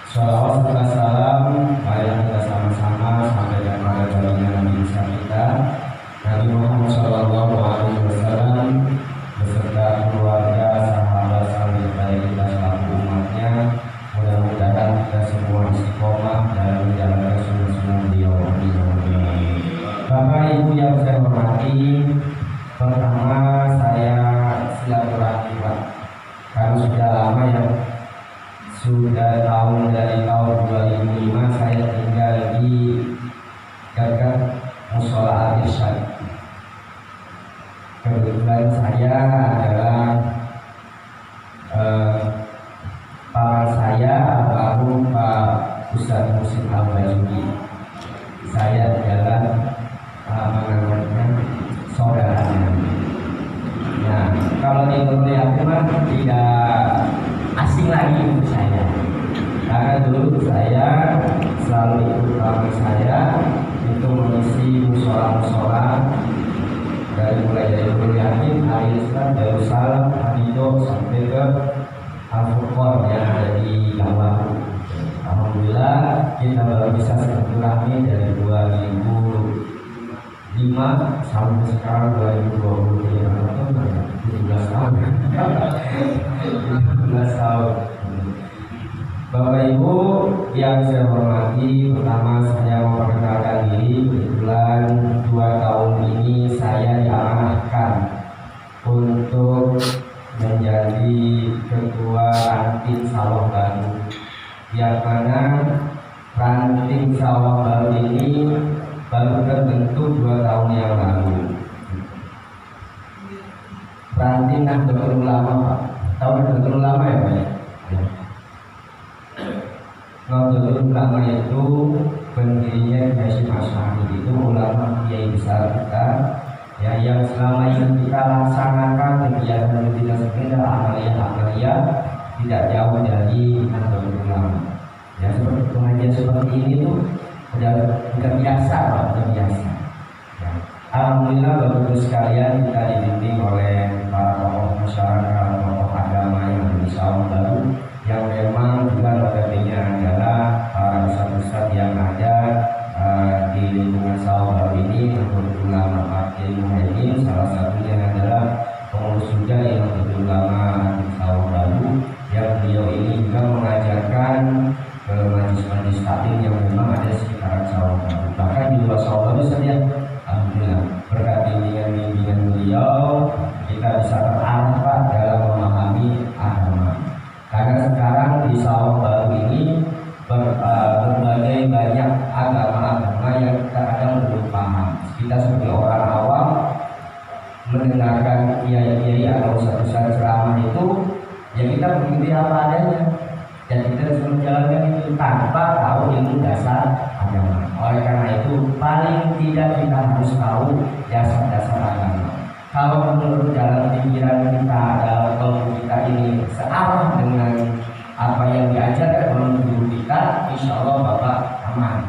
[SPEAKER 6] Shalawat dan salam marilah kita sama-sama sampaikan kepada baginda Nabi besar kita Nabi Muhammad SAW beserta keluarga, sahabat, sahabat baik kita selaku umatnya. Mudah-mudahan kita semua istiqomah dalam menjalankan sunnah-sunnah beliau. Bapak Ibu yang saya hormati, pertama saya silaturahmi Pak. Karena sudah lama ya sudah dari tahun 2005 saya tinggal di dekat Musola Al-Irsyad. Kebetulan saya adalah paman saya almarhum Pak Ustadz Musin Al-Bajuri. Saya adalah menganggapnya saudaranya. Nah, kalau di Nurul Yakin tidak asing lagi untuk saya, karena dulu saya selalu ikut paman saya untuk mengisi musola-musola mulai dari Nurul Yakin, Al-Islam, Darussalam, Hamido sampai ke Al-Furqan yang ada di Gawang. Alhamdulillah kita baru bisa silaturahmi dari 2005 sampai sekarang 2020, 17 tahun. 17 tahun. Bapak Ibu yang saya hormati, pertama saya mau perkenalkan diri. Kebetulan 2 tahun ini saya diamanahkan untuk menjadi ketua ranting sawah baru, yang mana ranting sawah baru ini baru terbentuk 2 tahun yang lalu. Ranting Nahdlatul Ulama, Pak. Tahu Nahdlatul Ulama ya, Pak? Ya. Nahdlatul Ulama itu pendirinya Kiai Asy'ari, itu ulama kiai besar kita, ya, yang selama ini kita laksanakan kegiatan sepeda amalia tidak jauh dari Nahdlatul Ulama. Ya, seperti pengajian seperti ini tuh udah biasa, Pak, udah biasa. Ya. Alhamdulillah Bapak Ibu sekalian, kita dibimbing oleh para tokoh masyarakat, tokoh agama yang ada di Sawah Baru, yang memang juga notabene adalah para ustadz-ustadz yang ada di lingkungan Sawah Baru ini. Nahdlatul Ulama Pak Kiai Muhaimin salah satunya adalah pengurus juga yang Nahdlatul Ulama di Sawah Baru, yang beliau ini juga mengajarkan ke majlis-majlis taklim yang memang ada di sekitaran Sawah Baru. Bahkan di luar Sawah Baru saja, alhamdulillah berkat bimbingan beliau kita bisa terarah, Pak, dalam memahami agama. Karena sekarang di Sawah Baru ini berbagai banyak agama-agama yang kita kadang belum paham. Kita sebagai orang awam mendengarkan kiai-kiai atau ustaz-ustaz ceramah itu, ya kita mengikuti apa adanya, dan kita harus menjalankan itu tanpa tahu ilmu dasar agama. Oleh karena itu paling tidak kita harus tahu dasar-dasar agama. Kalau menurut jalan pikiran kita dalam kaum kita ini searah dengan apa yang diajarkan oleh guru kita, insya Allah Bapak aman.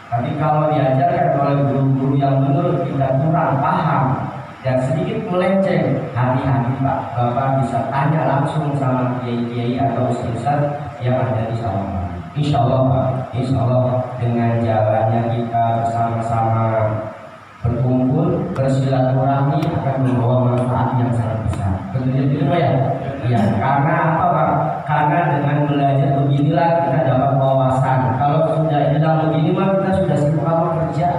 [SPEAKER 6] Tapi kalau diajarkan oleh guru-guru yang menurut kita kurang paham dan sedikit melenceng, hati-hati, Pak. Bapak bisa tanya langsung sama kiai-kiai atau ustaz yang ada di Sawah. Insya Allah, Pak, insya Allah dengan jalannya kita bersama-sama berkumpul, bersilaturahmi akan membawa manfaat yang sangat besar. Betul ya? Ya, karena apa, Pak? Karena dengan belajar beginilah kita dapat wawasan. Kalau sudah sedang begini mah kita sudah sibuk sama kerja.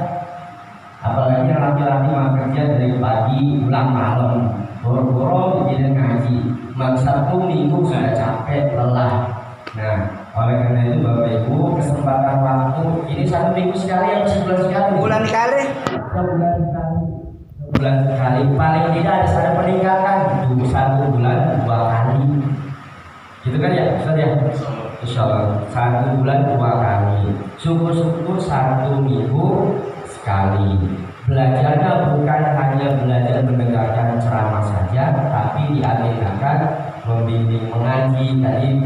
[SPEAKER 6] Apalagi yang laki-laki mah kerja dari pagi pulang malam, boro-boro begini ngaji. Sabtu Minggu sudah capek, lelah. Nah, oleh karena itu Bapak Ibu, kesempatan waktu ini 1 minggu sekali atau sebulan sekali?
[SPEAKER 2] Bulan sekali.
[SPEAKER 6] Sebulan sekali. Paling tidak ada peningkatan 1 bulan 2 kali. Gitu kan ya, Ustaz ya? Insya Allah 1 bulan 2 kali. Syukur-syukur 1 minggu sekali. Belajarnya bukan hanya belajar mendengarkan ceramah saja, tapi diagendakan membimbing mengaji. Tadi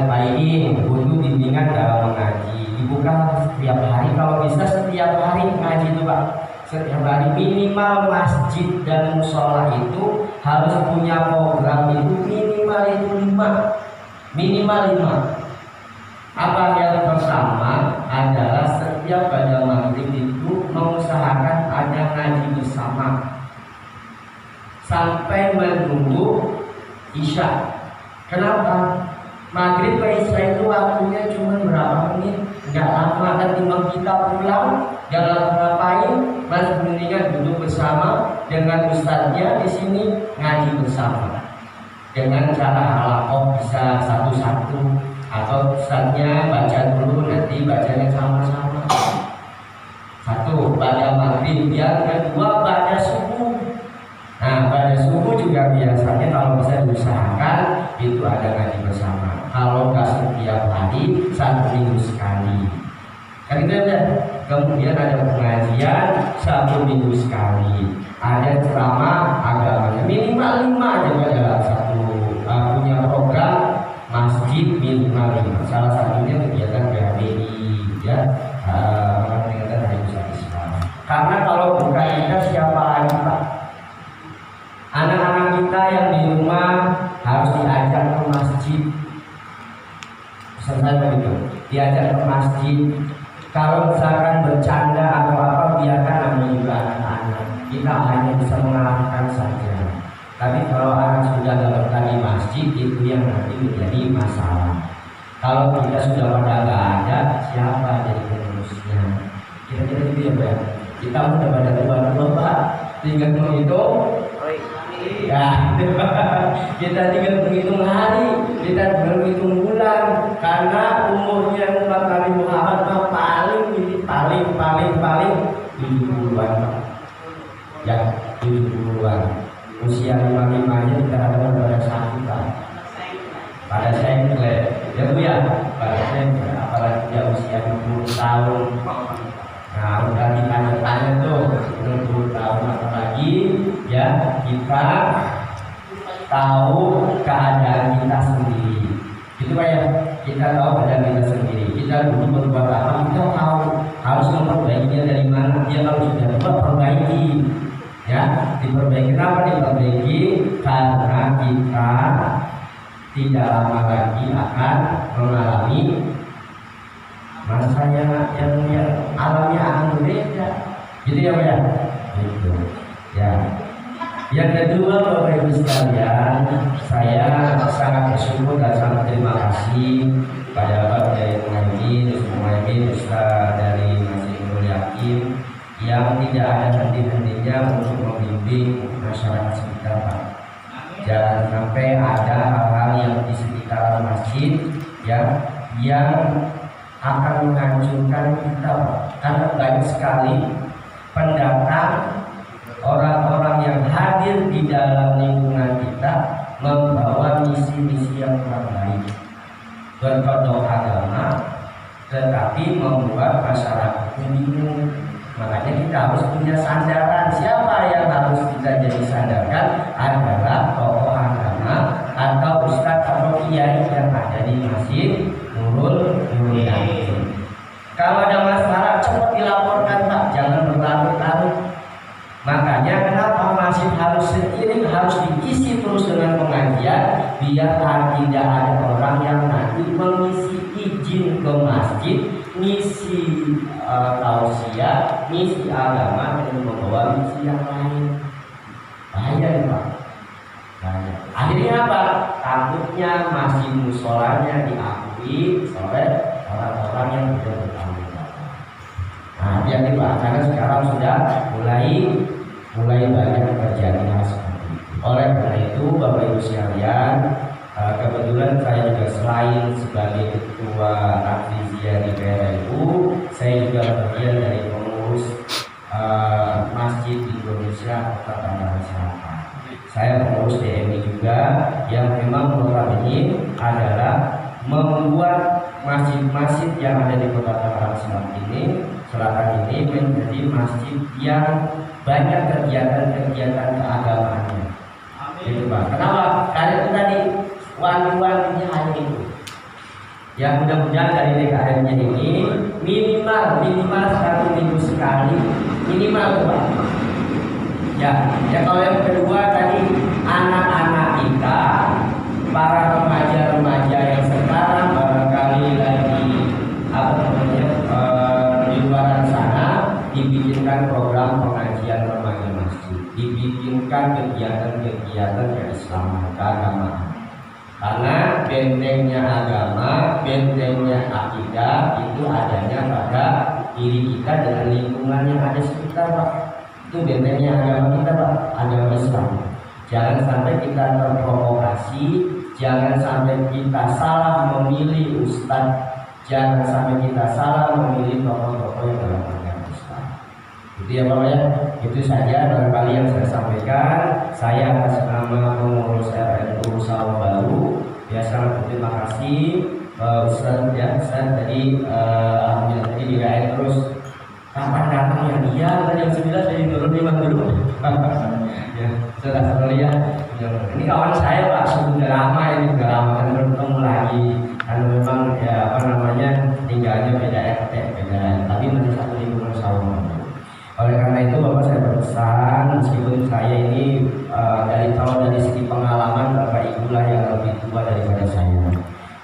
[SPEAKER 6] Pak Iin butuh bimbingan dalam mengaji. Dibuka setiap hari, kalau bisa setiap hari mengaji itu, Pak. Setiap hari minimal masjid dan musola itu harus punya program itu minimal 5. Apa yang pertama adalah setiap pada maghrib itu mengusahakan ada ngaji bersama sampai menunggu isya. Kenapa? Maghrib ke isya itu waktunya cuma berapa menit, nggak lama kan timbang kita pulang, jangan ngapain, mas mendingan duduk bersama dengan ustadznya di sini ngaji bersama. dengan cara halakoh bisa satu-satu atau ustadznya baca dulu nanti bacanya sama-sama. Satu pada maghrib, yang kedua pada subuh. Nah pada subuh juga biasanya kalau bisa diusahakan itu ada ngaji bersama. Kalau nggak setiap hari, 1 minggu sekali. Kan itu aja. Kemudian ada pengajian 1 minggu sekali. Ada ceramah agamanya minimal 5 aja dalam satu punya program masjid minimal 5. Salah satunya kegiatan PHBI ya, kegiatan Hari Besar Islam. Karena kalau bukan kita siapa lagi Pak? Anak-anak kita yang di rumah harus diajak ke masjid. Selesai begitu, diajak ke masjid. Kalau misalkan bercanda atau apa, biarkan namanya juga anak-anak. Kita hanya bisa mengarahkan saja. Tapi kalau anak sudah gak betah di masjid, itu yang nanti menjadi masalah. Kalau kita sudah pada gak ada, siapa jadi penerusnya? Kira-kira gitu ya Pak. Kita udah pada tua-tua Pak, tinggal menghitung. Ya, kita tinggal menghitung hari, kita tinggal menghitung bulan. Karena umurnya umat Nabi Muhammad paling 70-an Pak. Ya, 70-an. Usia 55-nya kita ada pada sakit Pak. Pada sengkle, ya Bu ya, pada sengkle. Apalagi dia usia 20 tahun. Nah, udah ditanya-tanya tuh 60 tahun apalagi ya kita tahu keadaan kita sendiri. Itu Pak ya, kita tahu keadaan kita sendiri. Kita dulu berbuat apa, kita tahu harus memperbaikinya dari mana. Dia kalau sudah buat perbaiki. Ya, diperbaiki. Kenapa diperbaiki? Karena kita tidak lama lagi akan mengalami masanya yang alamnya akan berbeda. Gitu ya Pak ya? Gitu. Ya. Yang kedua Bapak Ibu sekalian, saya sangat bersyukur dan sangat terima kasih pada Bapak dari Muhammad Ustaz dari Masjid Nurul Yakin yang tidak ada henti-hentinya untuk membimbing masyarakat sekitar Pak. Jangan sampai ada hal-hal yang di sekitar masjid yang akan menghancurkan kita Pak. Karena banyak sekali pendatang, orang-orang yang hadir di dalam lingkungan kita membawa misi-misi yang kurang baik, berkedok agama, tetapi membuat masyarakat bingung. Makanya kita harus punya sandaran. Siapa yang harus kita jadi sandarkan adalah tokoh agama atau ustadz atau kiai yang ada di Masjid Nurul Yakin. Kalau ada masalah cepat dilaporkan Pak, jangan berlarut-larut. Makanya kenapa masjid harus seiring, harus diisi terus dengan pengajian, biar tidak ada orang yang nanti mengisi izin ke masjid, misi tausiah, misi agama dan membawa misi yang lain. Bahaya nih Pak. Bahaya. Akhirnya apa? Takutnya masjid musolanya diakui oleh orang-orang yang tidak bertanggung jawab. Nah, hati-hati Pak, karena sekarang sudah mulai banyak terjadi hal seperti itu. Oleh karena itu, Bapak Ibu sekalian, kebetulan saya juga selain sebagai ketua Aktivia di PRNU, saya juga bagian dari pengurus Masjid Indonesia Kota Tangerang Selatan. Saya pengurus DMI juga yang memang program ini adalah membuat masjid-masjid yang ada di Kota Tangerang Selatan ini menjadi masjid yang banyak kegiatan-kegiatan keagamaannya. Gitu Pak. Kenapa? Karena itu tadi wanti-wantinya hanya itu. Yang mudah-mudahan dari DKM-nya ini minimal 1 minggu sekali minimal Pak. Ya kalau yang kedua tadi anak-anak kita, para remaja-remaja yang sekarang barangkali lagi di luar sana, dibikinkan program pengajian remaja masjid, dibikinkan kegiatan-kegiatan keislaman, keagamaan. Karena bentengnya agama, bentengnya akidah itu adanya pada diri kita dengan lingkungan yang ada sekitar Pak. Itu bentengnya agama kita Pak, agama Islam. Jangan sampai kita terprovokasi, jangan sampai kita salah memilih ustadz, jangan sampai kita salah memilih tokoh-tokoh yang dalam agama Islam. Itu ya Bapak ya, itu saja barangkali yang saya sampaikan. Saya atas nama pengurus RNU Sawah Baru, ya sangat berterima kasih Ustaz ya, Ustaz tadi alhamdulillah tadi dirayain terus. Kapan datang yang dia? Jam 9 saya turun 5 dulu. Ya, sudah sekalian. Ini kawan saya Pak, sudah lama ini sudah lama kan bertemu lagi. Karena memang ya apa namanya tinggalnya beda RT, beda, tapi masih satu lingkungan sawah. Oleh karena itu Bapak saya berpesan, meskipun saya ini dari segi pengalaman Bapak Ibu lah yang lebih tua daripada saya.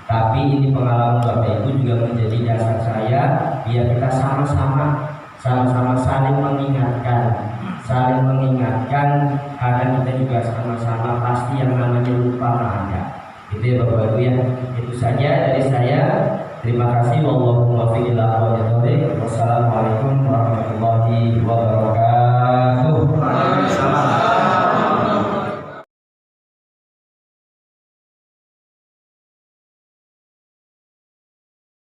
[SPEAKER 6] Tapi ini pengalaman Bapak Ibu juga menjadi dasar saya biar kita sama-sama saling mengingatkan karena kita juga sama-sama pasti yang namanya lupa ada. Itu ya Bapak Ibu ya. Itu saja dari saya. Terima kasih. Wallahu muwaffiq ila aqwamit thoriq. Wassalamualaikum warahmatullahi wabarakatuh.